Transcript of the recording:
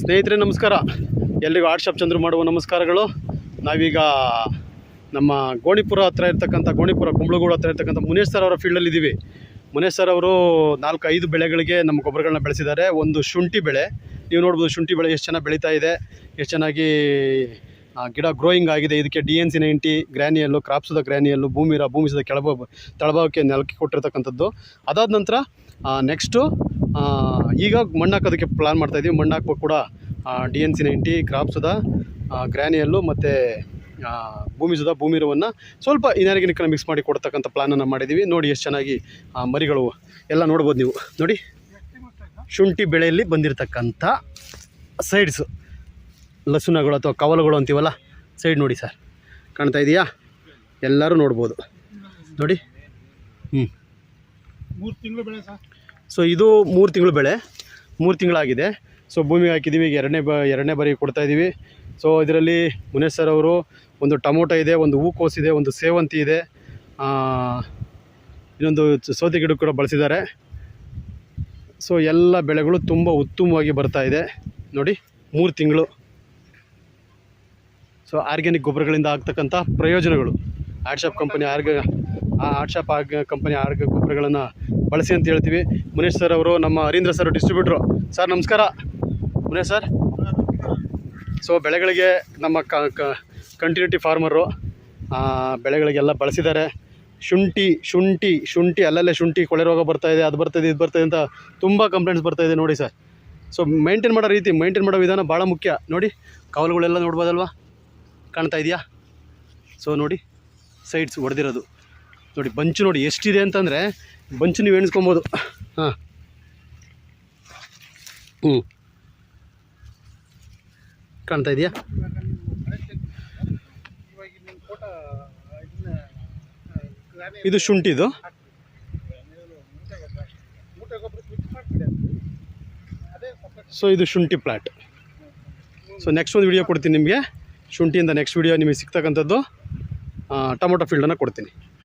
ಸ್ನೇಹಿತರೆ ನಮಸ್ಕಾರ, ಎಲ್ರಿಗೂ ಆರ್ಟ್ ಶಾಪ್ ಚಂದ್ರು ಮಾಡುವ ನಮಸ್ಕಾರಗಳು. ನಾವೀಗ ನಮ್ಮ ಗೋಣಿಪುರ ಹತ್ರ ಇರ್ತಕ್ಕಂಥ ಕುಂಬಳಗೂಡು ಹತ್ರ ಇರ್ತಕ್ಕಂಥ ಮುನೇಶ್ ಸರ್ ಅವರ ಫೀಲ್ಡಲ್ಲಿ ಇದ್ದೀವಿ. ಮುನೇಶ್ ಸರ್ ಅವರು 4-5 ಬೆಳೆಗಳಿಗೆ ನಮ್ಮ ಗೊಬ್ಬರಗಳನ್ನ ಬೆಳೆಸಿದ್ದಾರೆ. ಒಂದು ಶುಂಠಿ ಬೆಳೆ, ನೀವು ನೋಡ್ಬೋದು ಶುಂಠಿ ಬೆಳೆ ಎಷ್ಟು ಚೆನ್ನಾಗಿ ಬೆಳೀತಾ ಇದೆ, ಎಷ್ಟು ಚೆನ್ನಾಗಿ ಗಿಡ ಗ್ರೋಯಿಂಗ್ ಆಗಿದೆ. ಇದಕ್ಕೆ DNC90 ಗ್ರ್ಯಾನಿಯಲ್ಲು, ಕ್ರಾಪ್ಸುದ ಗ್ರ್ಯಾನಿಯಲ್ಲು, ಭೂಮಿಸುದ ತಳಭಾಗಕ್ಕೆ ನೆಲಕ್ಕೆ ಕೊಟ್ಟಿರ್ತಕ್ಕಂಥದ್ದು. ಅದಾದ ನಂತರ ನೆಕ್ಸ್ಟು ಈಗ ಮಣ್ಣು ಹಾಕೋದಕ್ಕೆ ಪ್ಲ್ಯಾನ್ ಮಾಡ್ತಾಯಿದ್ದೀವಿ. ಮಣ್ಣು ಹಾಕ್ಬೇಕು ಕೂಡ DNC90 ಕ್ರಾಪ್ಸುದ ಗ್ರ್ಯಾನಿಯಲ್ಲು ಮತ್ತು ಭೂಮಿರವನ್ನು ಸ್ವಲ್ಪ ಇನಾರ್ಗ್ಯಾನಿಕ್ನ ಮಿಕ್ಸ್ ಮಾಡಿ ಕೊಡ್ತಕ್ಕಂಥ ಪ್ಲ್ಯಾನನ್ನು ಮಾಡಿದ್ದೀವಿ. ನೋಡಿ ಎಷ್ಟು ಚೆನ್ನಾಗಿ ಮರಿಗಳು ಎಲ್ಲ ನೋಡ್ಬೋದು ನೀವು. ನೋಡಿ ಶುಂಠಿ ಬೆಳೆಯಲ್ಲಿ ಬಂದಿರತಕ್ಕಂಥ ಸೈಡ್ಸು ಲಸುನಗಳು ಅಥವಾ ಕವಲುಗಳು ಅಂತೀವಲ್ಲ, ಸೈಡ್ ನೋಡಿ ಸರ್, ಕಾಣ್ತಾ ಇದೆಯಾ? ಎಲ್ಲರೂ ನೋಡ್ಬೋದು ನೋಡಿ. 3 ತಿಂಗಳು ಬೆಳೆ ಸರ್. ಸೊ ಇದು 3 ತಿಂಗಳು ಬೆಳೆ, 3 ತಿಂಗಳಾಗಿದೆ. ಸೊ ಭೂಮಿಗೆ ಹಾಕಿದ್ದೀವಿ, ಈಗ ಎರಡನೇ ಬಾರಿ ಕೊಡ್ತಾಯಿದ್ದೀವಿ. ಸೊ ಇದರಲ್ಲಿ ಮುನೇಶ್ ಸರ್ ಅವರು ಒಂದು ಟೊಮೊಟೊ ಇದೆ, ಒಂದು ಹೂಕೋಸು ಇದೆ, ಒಂದು ಸೇವಂತಿ ಇದೆ, ಇನ್ನೊಂದು ಸೌತೆ ಗಿಡ ಕೂಡ ಬಳಸಿದ್ದಾರೆ. ಸೊ ಎಲ್ಲ ಬೆಳೆಗಳು ತುಂಬ ಉತ್ತಮವಾಗಿ ಬರ್ತಾ ಇದೆ ನೋಡಿ. 3 ತಿಂಗಳು. ಸೊ ಆರ್ಗ್ಯಾನಿಕ್ ಗೊಬ್ಬರಗಳಿಂದ ಆಗ್ತಕ್ಕಂಥ ಪ್ರಯೋಜನಗಳು, ಆರ್ಟ್ ಶಾಪ್ ಕಂಪನಿ ಗೊಬ್ಬರಗಳನ್ನು ಬಳಸಿ ಅಂತ ಹೇಳ್ತೀವಿ. ಮುನೇಶ್ ಸರ್ ಅವರು ನಮ್ಮ ಹರೀಂದ್ರ ಸರ್ ಡಿಸ್ಟ್ರಿಬ್ಯೂಟ್ರು. ಸರ್ ನಮಸ್ಕಾರ ಮುನೇಶ್ ಸರ್. ಸೊ ಬೆಳೆಗಳಿಗೆ ನಮ್ಮ ಕಂಟಿನ್ಯೂಟಿ ಫಾರ್ಮರು ಬೆಳೆಗಳಿಗೆಲ್ಲ ಬಳಸಿದ್ದಾರೆ. ಶುಂಠಿ ಅಲ್ಲಲ್ಲೇ ಶುಂಠಿ ಕೊಳೆ ರೋಗ ಬರ್ತಾಯಿದೆ, ಅದು ಬರ್ತಾಯಿದೆ, ಇದು ಬರ್ತಾಯಿದೆ ಅಂತ ತುಂಬ ಕಂಪ್ಲೇಂಟ್ಸ್ ಬರ್ತಾಯಿದೆ ನೋಡಿ ಸರ್. ಸೊ ಮೇಂಟೈನ್ ಮಾಡೋ ವಿಧಾನ ಭಾಳ ಮುಖ್ಯ. ನೋಡಿ ಕವಲುಗಳೆಲ್ಲ ನೋಡ್ಬೋದಲ್ವಾ, ಕಾಣ್ತಾ ಇದೆಯಾ? ಸೊ ನೋಡಿ ಸೈಡ್ಸ್ ಹೊಡೆದಿರೋದು ನೋಡಿ, ಬಂಚು ನೋಡಿ ಎಷ್ಟಿದೆ ಅಂತಂದರೆ ಬಂಚು ನೀವು ಎಣಿಸ್ಕೊಬೋದು. ಕಾಣ್ತಾ ಇದೆಯಾ? ಇದು ಶುಂಠಿದು. ಸೊ ಇದು ಶುಂಠಿ ಪ್ಲಾಟ್. ಸೊ ನೆಕ್ಸ್ಟ್ ಒಂದು ವಿಡಿಯೋ ಕೊಡ್ತೀನಿ ನಿಮಗೆ, ಶುಂಠಿಯಿಂದ ನೆಕ್ಸ್ಟ್ ವಿಡಿಯೋ ನಿಮಗೆ ಸಿಗ್ತಕ್ಕಂಥದ್ದು ಟೊಮೊಟೊ ಫೀಲ್ಡನ್ನು ಕೊಡ್ತೀನಿ.